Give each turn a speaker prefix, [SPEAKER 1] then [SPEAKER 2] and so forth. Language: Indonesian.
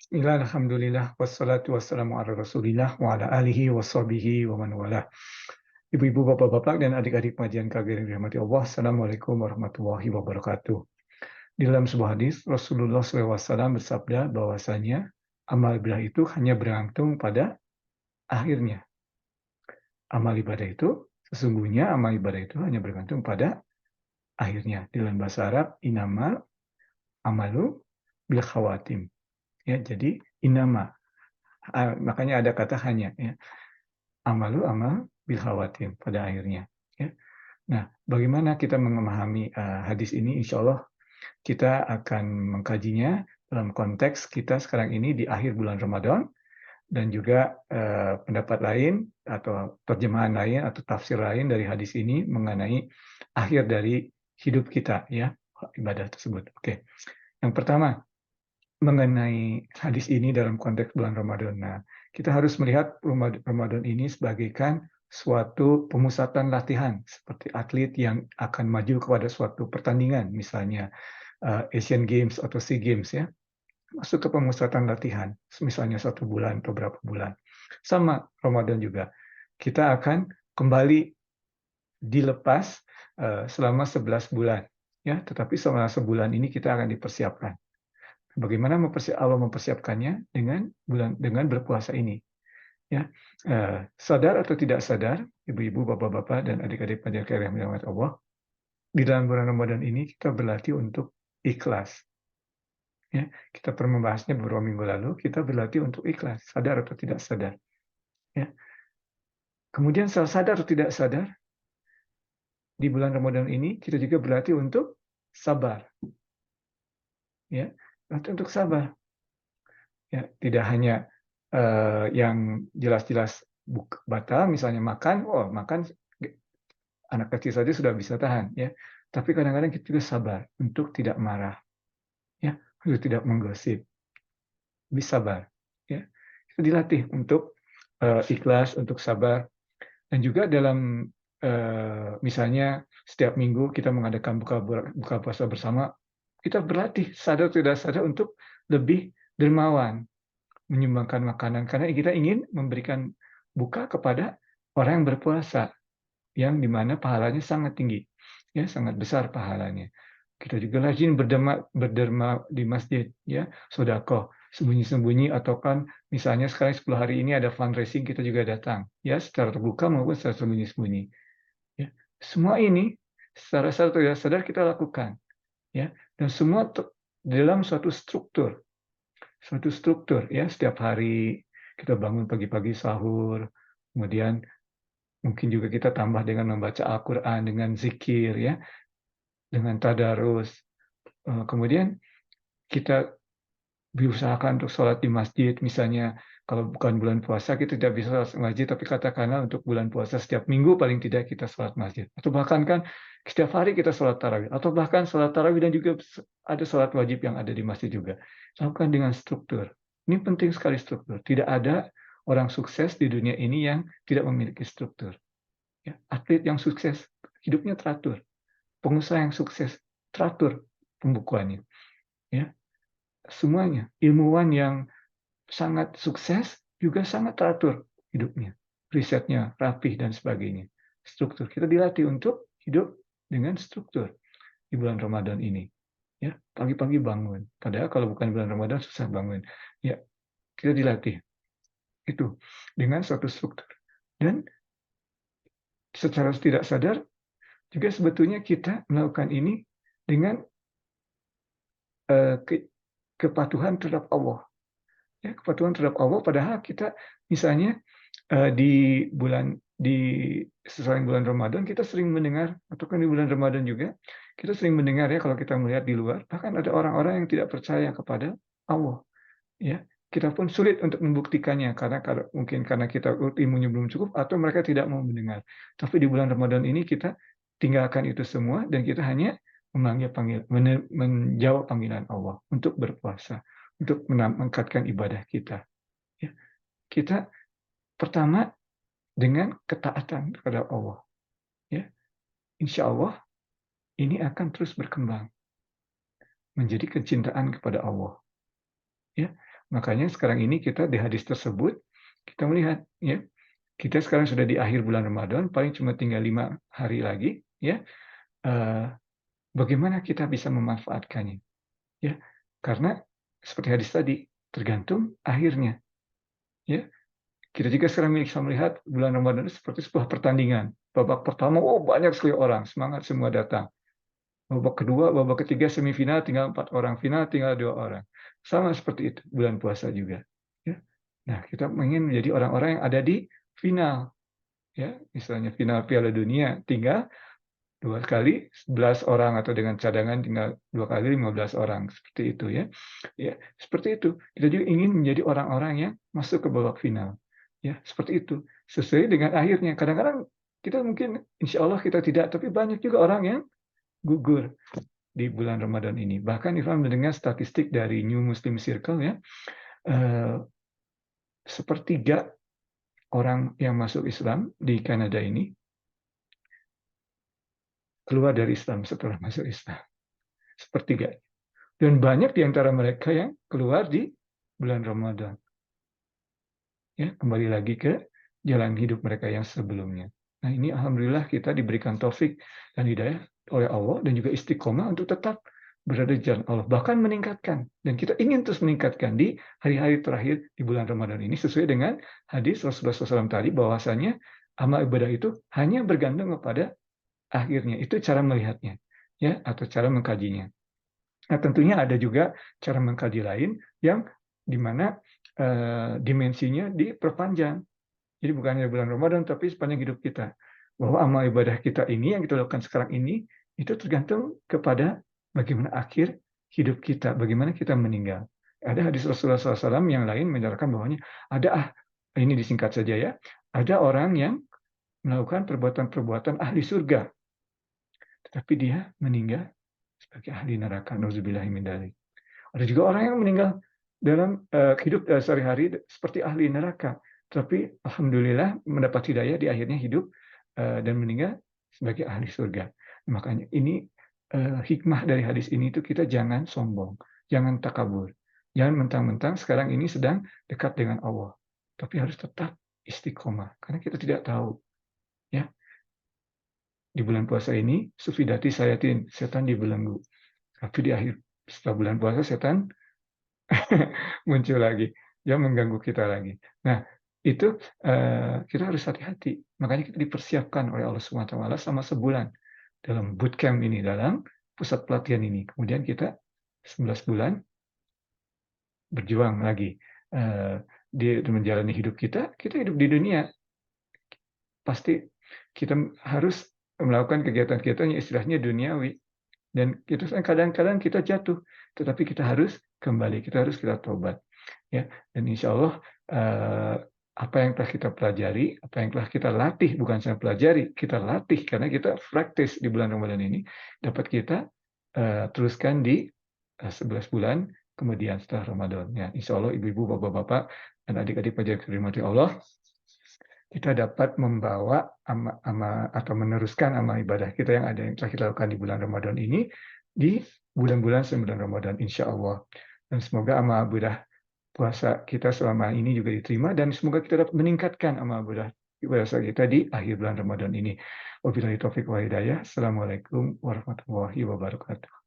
[SPEAKER 1] Bismillah, alhamdulillah, wassalatu wassalamu ala Rasulillah wa ala alihi wa sahbihi wa man walah. Ibu-ibu, bapak-bapak, dan adik-adik pengajian KG yang dirahmati Allah, Assalamualaikum warahmatullahi wabarakatuh. Di dalam sebuah hadis, Rasulullah SAW bersabda bahwasanya amal ibadah itu hanya bergantung pada akhirnya. Amal ibadah itu, sesungguhnya amal ibadah itu hanya bergantung pada akhirnya. Di dalam bahasa Arab, inamal amalu bil khawatim. Ya, jadi inama. Makanya ada kata hanya. Ya. Amalu amal bil khawatim pada akhirnya. Ya. Nah, bagaimana kita memahami hadis ini? Insya Allah kita akan mengkajinya dalam konteks kita sekarang ini di akhir bulan Ramadan dan juga pendapat lain atau terjemahan lain atau tafsir lain dari hadis ini mengenai akhir dari hidup kita, ya, ibadah tersebut. Oke, yang pertama mengenai hadis ini dalam konteks bulan Ramadan. Nah, kita harus melihat Ramadan ini sebagaikan suatu pemusatan latihan seperti atlet yang akan maju kepada suatu pertandingan, misalnya Asian Games atau SEA Games, ya, masuk ke pemusatan latihan, misalnya 1 bulan atau berapa bulan. Sama Ramadan juga, kita akan kembali dilepas selama 11 bulan, ya, tetapi selama sebulan ini kita akan dipersiapkan. Bagaimana Allah mempersiapkannya dengan berpuasa ini, ya. Sadar atau tidak sadar, ibu-ibu, bapak-bapak, dan adik-adik penjaga yang dirahmati Allah, di dalam bulan Ramadan ini kita berlatih untuk ikhlas. Ya, kita pernah membahasnya beberapa minggu lalu, kita berlatih untuk ikhlas, sadar atau tidak sadar. Ya. Kemudian sadar atau tidak sadar, di bulan Ramadan ini kita juga berlatih untuk sabar. Ya, berlatih untuk sabar. Ya, tidak hanya yang jelas-jelas batal, misalnya makan, makan anak kecil saja sudah bisa tahan, ya. Tapi kadang-kadang kita juga sabar untuk tidak marah, ya, untuk tidak menggosip, bisa sabar, ya. Kita dilatih untuk ikhlas, untuk sabar, dan juga dalam misalnya setiap minggu kita mengadakan buka puasa bersama, kita berlatih sadar tidak sadar untuk lebih dermawan, menyumbangkan makanan karena kita ingin memberikan buka kepada orang yang berpuasa, yang di mana pahalanya sangat tinggi, ya, sangat besar pahalanya. Kita juga rajin berderma di masjid, ya, sedekah sembunyi-sembunyi, atau kan misalnya sekarang 10 hari ini ada fundraising, kita juga datang, ya, secara terbuka maupun secara sembunyi-sembunyi, ya. Semua ini secara sadar atau tidak sadar kita lakukan, ya, dan semua dalam suatu struktur, ya. Setiap hari kita bangun pagi-pagi sahur, kemudian mungkin juga kita tambah dengan membaca Al-Quran, dengan zikir, ya, dengan tadarus. Kemudian kita diusahakan untuk sholat di masjid, misalnya kalau bukan bulan puasa kita tidak bisa sholat masjid, tapi katakanlah untuk bulan puasa setiap minggu paling tidak kita sholat masjid. Atau bahkan kan setiap hari kita sholat tarawih, atau bahkan sholat tarawih dan juga ada sholat wajib yang ada di masjid juga. Lakukan dengan struktur. Ini penting sekali struktur. Tidak ada orang sukses di dunia ini yang tidak memiliki struktur. Ya, atlet yang sukses hidupnya teratur, pengusaha yang sukses teratur pembukuannya, ya, semuanya. Ilmuwan yang sangat sukses juga sangat teratur hidupnya, risetnya rapih dan sebagainya. Struktur, kita dilatih untuk hidup dengan struktur di bulan Ramadan ini, ya. Pagi-pagi bangun, padahal kalau bukan bulan Ramadan susah bangun, ya. Kita dilatih itu dengan suatu struktur, dan secara tidak sadar juga sebetulnya kita melakukan ini dengan kepatuhan terhadap Allah. Ya, kepatuhan terhadap Allah, padahal kita misalnya di selain bulan Ramadan kita sering mendengar, atau kan di bulan Ramadan juga kita sering mendengar, ya, kalau kita melihat di luar, bahkan ada orang-orang yang tidak percaya kepada Allah, ya. Kita pun sulit untuk membuktikannya karena mungkin karena kita ilmunya belum cukup atau mereka tidak mau mendengar. Tapi di bulan Ramadan ini kita tinggalkan itu semua dan kita hanya menjawab panggilan Allah untuk berpuasa, untuk meningkatkan ibadah kita. Ya. Kita pertama dengan ketaatan kepada Allah. Ya. Insya Allah ini akan terus berkembang menjadi kecintaan kepada Allah. Ya. Makanya sekarang ini kita di hadis tersebut, kita melihat ya, kita sekarang sudah di akhir bulan Ramadan, paling cuma tinggal 5 hari lagi ya, eee, bagaimana kita bisa memanfaatkannya ya. Karena seperti hadis tadi, tergantung akhirnya ya. Kita juga sekarang bisa melihat bulan Ramadan itu seperti sebuah pertandingan. Babak pertama, oh banyak sekali orang, semangat semua datang. Babak kedua, babak ketiga semifinal tinggal 4 orang, final tinggal 2 orang. Sama seperti itu bulan puasa juga, ya. Nah, kita ingin menjadi orang-orang yang ada di final, ya. Misalnya final Piala Dunia, tinggal 2 kali 11 orang atau dengan cadangan tinggal 2 kali 15 orang, seperti itu ya. Ya, seperti itu. Kita juga ingin menjadi orang-orang yang masuk ke babak final. Ya, seperti itu. Sesuai dengan akhirnya. Kadang-kadang kita mungkin insya Allah kita tidak, tapi banyak juga orang yang gugur di bulan Ramadan ini. Bahkan Irfan mendengar statistik dari New Muslim Circle ya, eee, sepertiga orang yang masuk Islam di Kanada ini keluar dari Islam setelah masuk Islam, sepertiga. Dan banyak di antara mereka yang keluar di bulan Ramadan. Ya, kembali lagi ke jalan hidup mereka yang sebelumnya. Nah, ini alhamdulillah kita diberikan taufik dan hidayah oleh Allah dan juga istiqomah untuk tetap berada di jalan Allah, bahkan meningkatkan. Dan kita ingin terus meningkatkan di hari-hari terakhir di bulan Ramadan ini sesuai dengan hadis Rasulullah SAW tadi bahwasanya amal ibadah itu hanya bergantung kepada akhirnya. Itu cara melihatnya, ya, atau cara mengkajinya. Nah, tentunya ada juga cara mengkaji lain yang di mana dimensinya diperpanjang. Jadi bukan hanya bulan Ramadan, tapi sepanjang hidup kita. Bahwa amal ibadah kita ini, yang kita lakukan sekarang ini, itu tergantung kepada bagaimana akhir hidup kita, bagaimana kita meninggal. Ada hadis Rasulullah SAW yang lain menyatakan bahwanya ada ini disingkat saja ya, ada orang yang melakukan perbuatan-perbuatan ahli surga, tetapi dia meninggal sebagai ahli neraka. Nauzubillahi min dzalik. Ada juga orang yang meninggal dalam hidup sehari-hari seperti ahli neraka, tapi alhamdulillah mendapat hidayah di akhirnya hidup dan meninggal sebagai ahli surga. Makanya ini hikmah dari hadis ini itu kita jangan sombong, jangan takabur, jangan mentang-mentang sekarang ini sedang dekat dengan Allah, tapi harus tetap istiqomah karena kita tidak tahu ya di bulan puasa ini sufidati sayatin, setan dibelenggu, tapi di akhir setelah bulan puasa setan muncul lagi, dia mengganggu kita lagi. Nah, itu kita harus hati-hati. Makanya kita dipersiapkan oleh Allah SWT selama sebulan dalam bootcamp ini, dalam pusat pelatihan ini. Kemudian kita 11 bulan berjuang lagi di menjalani hidup kita hidup di dunia. Pasti kita harus melakukan kegiatan-kegiatan yang istilahnya duniawi. Dan itu kadang-kadang kita jatuh, tetapi kita harus kembali, kita tobat, ya. Dan insya Allah apa yang telah kita pelajari, apa yang telah kita latih, bukan saya pelajari, kita latih karena kita praktis di bulan Ramadan ini, dapat kita teruskan di 11 bulan kemudian setelah Ramadan. Ya, insya Allah ibu-ibu, bapak-bapak, dan adik-adik pelajar yang dirahmati Allah, kita dapat membawa atau meneruskan amal ibadah kita yang telah kita lakukan di bulan Ramadan ini di bulan-bulan sembilan Ramadan, insya Allah. Dan semoga amal ibadah puasa kita selama ini juga diterima dan semoga kita dapat meningkatkan amal ibadah puasa kita di akhir bulan Ramadan ini. Wabillahi taufiq wa hidayah. Assalamualaikum warahmatullahi wabarakatuh.